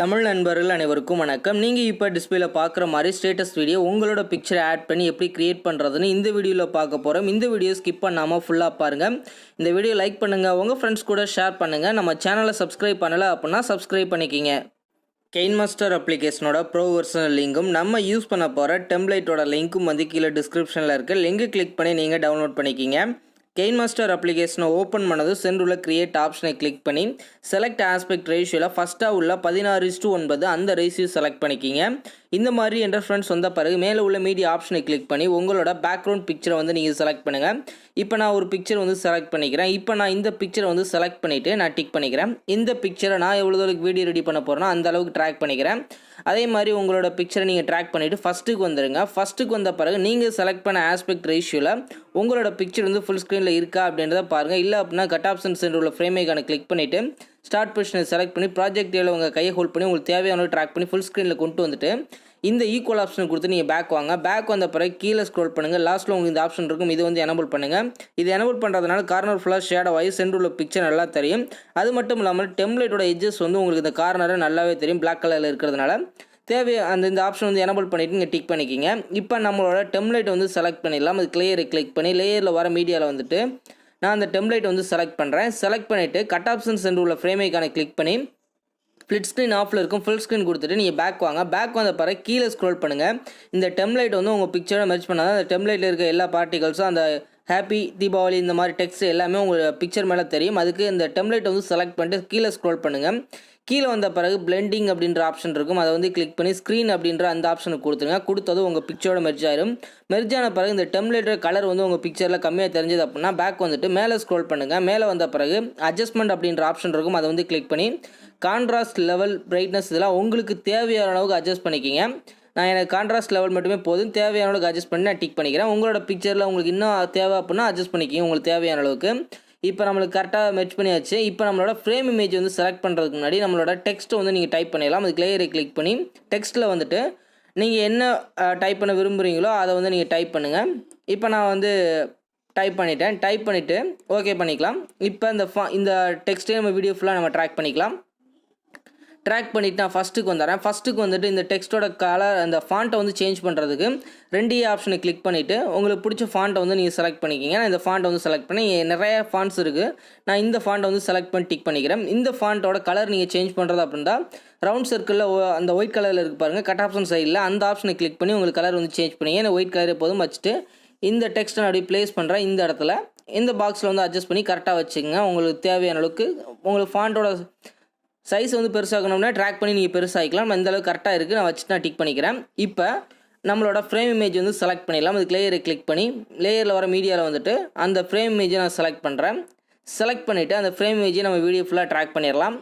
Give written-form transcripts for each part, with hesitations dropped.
தமிழ் நண்பர்கள் அனைவருக்கும் வணக்கம். நீங்கள் இப்போ டிஸ்பிளேல பார்க்குற மாதிரி ஸ்டேட்டஸ் வீடியோ உங்களோட பிக்சரை ஆட் பண்ணி எப்படி கிரியேட் பண்ணுறதுன்னு இந்த வீடியோவில் பார்க்க போகிறோம். இந்த வீடியோ ஸ்கிப் பண்ணாமல் ஃபுல்லாக பாருங்கள். இந்த வீடியோ லைக் பண்ணுங்கள், உங்கள் ஃப்ரெண்ட்ஸ் கூட ஷேர் பண்ணுங்கள். நம்ம சேனலை சப்ஸ்கிரைப் பண்ணலை அப்படின்னா சப்ஸ்கிரைப் பண்ணிக்கிங்க. கெயின்மாஸ்டர் அப்ளிகேஷனோட ப்ரோ வெர்ஷனல் லிங்கும் நம்ம யூஸ் பண்ண போகிற டெம்ப்ளேட்டோட லிங்க்கும் வந்து கீழே டிஸ்கிரிப்ஷனில் இருக்குது. லிங்க் கிளிக் பண்ணி நீங்கள் டவுன்லோட் பண்ணிக்கிங்க. கெயின்மாஸ்டர் அப்ளிகேஷனை ஓப்பன் பண்ணது சென்டரில் கிரியேட் ஆப்ஷனை கிளிக் பண்ணி செலக்ட் ஆஸ்பெக்ட் ரேஷியோவில் ஃபஸ்ட்டாக உள்ள 16:9 அந்த ரேஷியோ செலக்ட் பண்ணிக்கிங்க. இந்த மாதிரி இன்டர்ஃபரன்ஸ் வந்த பிறகு மேலே உள்ள மீடியா ஆப்ஷனை கிளிக் பண்ணி உங்களோட பேக்ரவுண்ட் பிக்சரை வந்து நீங்கள் செலக்ட் பண்ணுங்கள். இப்போ நான் ஒரு பிக்சர் வந்து செலக்ட் பண்ணிக்கிறேன். இப்போ நான் இந்த பிக்சரை வந்து செலக்ட் பண்ணிவிட்டு நான் டிக் பண்ணிக்கிறேன். இந்த பிக்சரை நான் எவ்வளோ தூரம் வீடியோ ரெடி பண்ண போகிறேன்னா அந்த அளவுக்கு ட்ராக் பண்ணிக்கிறேன். அதே மாதிரி உங்களோட பிக்சரை நீங்கள் ட்ராக் பண்ணிவிட்டு ஃபஸ்ட்டுக்கு வந்துடுங்க. ஃபஸ்ட்டுக்கு வந்த பிறகு நீங்கள் செலக்ட் பண்ண ஆஸ்பெக்ட் ரேஷியோவில் உங்களோட பிக்சர் வந்து ஃபுல் ஸ்க்ரீனில் இருக்கா அப்படின்றத பாருங்கள். இல்லை அப்படின்னா கட் ஆப்ஷன் சென்டர் உள்ள ஃப்ரேம் ஐகானை கிளிக் பண்ணிவிட்டு ஸ்டார்ட் பொசிஷனை செலக்ட் பண்ணி ப்ராஜெக்ட் ஏல உங்கள் கையை ஹோல்ட் பண்ணி உங்களுக்கு தேவையான ட்ராக் பண்ணி ஃபுல் ஸ்க்ரீனில் கொண்டு வந்துட்டு இந்த ஈக்குவல் ஆப்ஷன் கொடுத்து நீங்கள் பேக் வாங்க. பேக் வந்த பிறகு கீழே ஸ்க்ரோல் பண்ணுங்கள். லாஸ்ட்டில் உங்களுக்கு இந்த ஆப்ஷன் இருக்கும், இது வந்து எனபிள் பண்ணுங்கள். இது எனபிள் பண்ணுறதுனால கார்னர் ஃபுல்லாக ஷேடோ ஆகி சென்டர் உள்ள பிக்சர் நல்லா தெரியும். அது மட்டும் இல்லாமல் டெம்ப்ளேட்டோட எட்ஜஸ் வந்து உங்களுக்கு இந்த கார்னரை நல்லாவே தெரியும், பிளாக் கலரில் இருக்கிறதுனால இந்த ஆப்ஷன் வந்து எனபிள் பண்ணிவிட்டு நீங்கள் டிக் பண்ணிக்கிங்க. இப்போ நம்மளோட டெம்ப்ளேட் வந்து செலக்ட் பண்ணிடலாம். அது லேயரை கிளிக் பண்ணி லேயரில் வர மீடியாவில் வந்துட்டு நான் அந்த டெம்ப்ளேட் வந்து செலக்ட் பண்ணுறேன். செலக்ட் பண்ணிவிட்டு கட் ஆப்ஷன் சென்டர் உள்ள ஃப்ரேம் ஐகானை கிளிக் பண்ணி ஸ்ப்ளிட் ஸ்க்ரீன் ஆஃபில் இருக்கும், ஃபுல் ஸ்க்ரீன் கொடுத்துட்டு நீங்கள் பேக் வாங்க. பேக் வந்த பிறகு கீழே ஸ்க்ரோல் பண்ணுங்கள். இந்த டெம்ப்ளேட் வந்து உங்கள் பிக்சரை மெர்ஜ் பண்ணால் அந்த டெம்ப்ளேட்டில் இருக்க எல்லா பார்ட்டிகல்ஸும் அந்த ஹாப்பி தீபாவளி இந்த மாதிரி டெக்ஸ்ட் எல்லாமே உங்கள் பிக்சர் மேலே தெரியும். அதுக்கு இந்த டெம்ப்ளேட் வந்து செலக்ட் பண்ணிட்டு கீழே ஸ்க்ரோல் பண்ணுங்கள். கீழே வந்த பிறகு பிளெண்டிங் அப்படின்ற ஆப்ஷன் இருக்கும், அதை வந்து கிளிக் பண்ணி ஸ்க்ரீன் அப்படின்ற அந்த ஆப்ஷனுக்கு கொடுத்துருங்க. கொடுத்தது உங்கள் பிக்சரோட மெர்ஜ் ஆயிரும். மெர்ஜ் ஆன பிறகு இந்த டெம்ப்ளேட்டர் கலர் வந்து உங்கள் பிக்சரில் கம்மியாக தெரிஞ்சது அப்படின்னா பேக் வந்துட்டு மேலே ஸ்க்ரோல் பண்ணுங்கள். மேலே வந்த பிறகு அட்ஜஸ்ட்மெண்ட் அப்படின்ற ஆப்ஷன் இருக்கும், அதை வந்து கிளிக் பண்ணி கான்ட்ராஸ்ட் லெவல் பிரைட்னஸ் இதெல்லாம் உங்களுக்கு தேவையான அளவுக்கு அட்ஜஸ்ட் பண்ணிக்கிங்க. நான் எனக்கு கான்ட்ராஸ்ட் லெவல் மட்டுமே போதும், தேவையான அளவுக்கு அட்ஜஸ்ட் பண்ணி நான் டிக் பண்ணிக்கிறேன். உங்களோட பிக்சரில் உங்களுக்கு இன்னும் தேவை அப்படின்னா அட்ஜஸ்ட் பண்ணிக்கிங்க உங்களுக்கு தேவையான அளவுக்கு. இப்போ நம்மளுக்கு கரெக்டாக மெர்ஜ் பண்ணியாச்சு. இப்போ நம்மளோட ஃப்ரேம் இமேஜ் வந்து செலக்ட் பண்ணுறதுக்கு முன்னாடி நம்மளோட டெக்ஸ்ட்டை வந்து நீங்கள் டைப் பண்ணிடலாம். அதுக்கு லேயரை கிளிக் பண்ணி டெக்ஸ்ட்டில் வந்துட்டு நீங்கள் என்ன டைப் பண்ண விரும்புகிறீங்களோ அதை வந்து நீங்கள் டைப் பண்ணுங்கள். இப்போ நான் வந்து டைப் பண்ணிட்டேன். டைப் பண்ணிவிட்டு ஓகே பண்ணிக்கலாம். இப்போ இந்த டெக்ஸ்ட்டே நம்ம வீடியோ ஃபுல்லாக நம்ம ட்ராக் பண்ணிக்கலாம். ட்ராக் பண்ணிவிட்டு நான் ஃபஸ்ட்டுக்கு வந்துடுறேன். ஃபஸ்ட்டுக்கு வந்துட்டு இந்த டெக்ஸ்ட்டோட கலர் அந்த ஃபாண்ட்டை வந்து சேஞ்ச் பண்ணுறதுக்கு 2 ஆப்ஷனை கிளிக் பண்ணிவிட்டு உங்களுக்கு பிடிச்ச ஃபாண்ட்டை வந்து நீங்கள் செலக்ட் பண்ணிக்கிங்க. நான் இந்த ஃபாண்ட்டை வந்து செலக்ட் பண்ணி நிறைய ஃபாண்ட்ஸ் இருக்குது, நான் இந்த ஃபாண்ட்டை வந்து செலக்ட் பண்ணி டிக் பண்ணிக்கிறேன். இந்த ஃபாண்ட்டோட கலர் நீங்கள் சேஞ்ச் பண்ணுறது அப்படின்னா ரவுண்ட் சர்க்கிளில் அந்த ஒயிட் கலரில் இருக்குது பாருங்கள், கட் ஆப்ஷன் சைடில் அந்த ஆப்ஷனை கிளிக் பண்ணி உங்களுக்கு கலர் வந்து சேஞ்ச் பண்ணிங்க. இந்த ஒயிட் கலர் எப்போதும் வச்சுட்டு இந்த டெக்ஸ்ட்டை நான் அப்படியே ப்ளேஸ் பண்ணுறேன். இந்த இடத்துல இந்த பாக்ஸில் வந்து அட்ஜஸ்ட் பண்ணி கரெக்டாக வச்சுக்கோங்க. உங்களுக்கு தேவையான அளவுக்கு உங்களுக்கு ஃபாண்ட்டோட சைஸ் வந்து பெருசாகணும்னா ட்ராக் பண்ணி நீங்கள் பெருசாகிக்கலாம். இந்த அளவுக்கு கரெக்டாக இருக்குது, நான் வச்சுட்டு நான் டிக் பண்ணிக்கிறேன். இப்போ நம்மளோட ஃப்ரேம் இமேஜ் வந்து செலக்ட் பண்ணிடலாம். அதுக்கு லேயரை கிளிக் பண்ணி லேயரில் வர மீடியாவில் வந்துட்டு அந்த ஃப்ரேம் இமேஜை நான் செலக்ட் பண்ணுறேன். செலக்ட் பண்ணிவிட்டு அந்த ஃப்ரேம் இமேஜை நம்ம வீடியோ ஃபுல்லாக ட்ராக் பண்ணிடலாம்.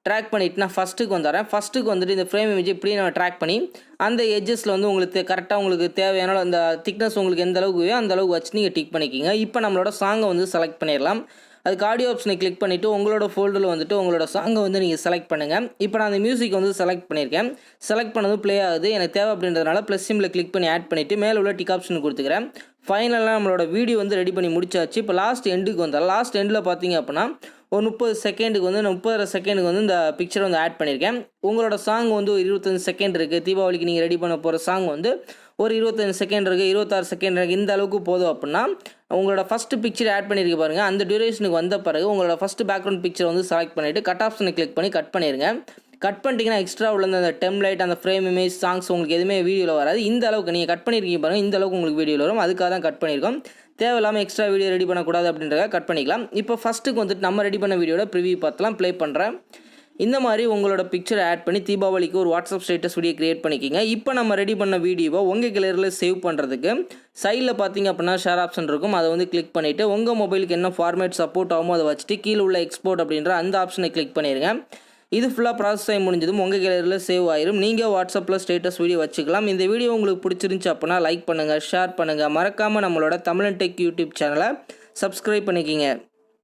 ட்ராக் பண்ணிவிட்டு நான் ஃபஸ்ட்டுக்கு வந்துடுறேன். ஃபஸ்ட்டுக்கு வந்துட்டு இந்த ஃப்ரேம் இமேஜ் இப்படி நம்ம ட்ராக் பண்ணி அந்த எட்ஜஸில் வந்து உங்களுக்கு கரெக்டாக உங்களுக்கு தேவையான அந்த திக்னஸ் உங்களுக்கு எந்த அளவுக்கு வேணும் அந்த அளவுக்கு வச்சு நீங்கள் டிக் பண்ணிக்கிங்க. இப்போ நம்மளோட சாங்கை வந்து செலக்ட் பண்ணிடலாம். அதுக்கு ஆடியோ ஆப்ஷனை கிளிக் பண்ணிவிட்டு உங்களோட ஃபோல்டரில் வந்துட்டு உங்களோட சாங்கை வந்து நீங்கள் செலக்ட் பண்ணுங்கள். இப்போ நான் அந்த மியூசிக் வந்து செலக்ட் பண்ணியிருக்கேன். செலக்ட் பண்ணது ப்ளே ஆகுது, எனக்கு தேவை அப்படின்றதுனால ப்ளஸ் சிம்பில் கிளிக் பண்ணி ஆட் பண்ணிவிட்டு மேலே உள்ள டிக் ஆப்ஷன் கொடுத்துக்கிறேன். ஃபைனலாக நம்மளோட வீடியோ வந்து ரெடி பண்ணி முடிச்சாச்சு. இப்போ லாஸ்ட் எண்டுக்கு வந்தால் லாஸ்ட் எண்டில் பார்த்தீங்க அப்படின்னா ஒரு 30 செகண்டுக்கு வந்து 30 செகண்டுக்கு வந்து இந்த பிக்சரை வந்து ஆட் பண்ணியிருக்கேன். உங்களோட சாங் வந்து ஒரு 25 செகண்ட் இருக்குது. தீபாவளிக்கு நீங்கள் ரெடி பண்ண போகிற சாங் வந்து ஒரு 25 செகண்ட் இருக்குது, 26 செகண்ட் இருக்குது, இந்த அளவுக்கு போதும் அப்படின்னா உங்களோட ஃபஸ்ட்டு பிக்சர் ஆட் பண்ணியிருக்க பாருங்கள். அந்த டியூரேஷனுக்கு வந்த பிறகு உங்களோட ஃபஸ்ட்டு பேக்ரவுண்ட் பிக்சர் வந்து செலக்ட் பண்ணிவிட்டு கட் ஆப்ஷனை கிளிக் பண்ணி கட் பண்ணிடுங்க. கட் பண்ணிட்டீங்கன்னா எக்ஸ்ட்ரா உள்ள அந்த டெம்ப்ளேட் அந்த ஃப்ரேம் இமேஜ் சாங்ஸ் உங்களுக்கு எதுவுமே வீடியோவில் வராது. இந்த அளவுக்கு நீங்கள் கட் பண்ணியிருக்கீங்க பாருங்கள், இந்த அளவுக்கு உங்களுக்கு வீடியோவில் வரும். அதுக்காக தான் கட் பண்ணியிருக்கோம். தேவையில்லாமல் எக்ஸ்ட்ரா வீடியோ ரெடி பண்ணக்கூடாது அப்படின்றத கட் பண்ணிக்கலாம். இப்போ ஃபஸ்ட்டுக்கு வந்துட்டு நம்ம ரெடி பண்ண வீடியோட ப்ரிவியூ பார்த்தலாம், ப்ளே பண்ணுறேன். இந்த மாதிரி உங்களோட பிக்சரை ஆட் பண்ணி தீபாவளிக்கு ஒரு வாட்ஸ்அப் ஸ்டேட்டஸ் வீடியோ கிரியேட் பண்ணிக்கிங்க. இப்போ நம்ம ரெடி பண்ண வீடியோவை உங்கள் கேலரியில் சேவ் பண்ணுறதுக்கு சைடில் பார்த்தீங்க அப்படின்னா ஷேர் ஆப்ஷன் இருக்கும், அதை வந்து கிளிக் பண்ணிவிட்டு உங்கள் மொபைலுக்கு என்ன ஃபார்மேட் சப்போர்ட் ஆகுமோ அதை வச்சுட்டு கீழே உள்ள எக்ஸ்போர்ட் அப்படின்ற அந்த ஆப்ஷனை கிளிக் பண்ணிடுங்க. இது ஃபுல்லாக ப்ராசஸ் ஆகி முடிஞ்சதும் உங்கள் கேலரியில் சேவ் ஆயிரும். நீங்கள் வாட்ஸ்அப்பில் ஸ்டேட்டஸ் வீடியோ வச்சுக்கலாம். இந்த வீடியோ உங்களுக்கு பிடிச்சிருந்துச்சு அப்படின்னா லைக் பண்ணுங்கள், ஷேர் பண்ணுங்கள். மறக்காமல் நம்மளோட தமிழன் டெக் யூடியூப் சேனலை சப்ஸ்கிரைப் பண்ணிக்கிங்க.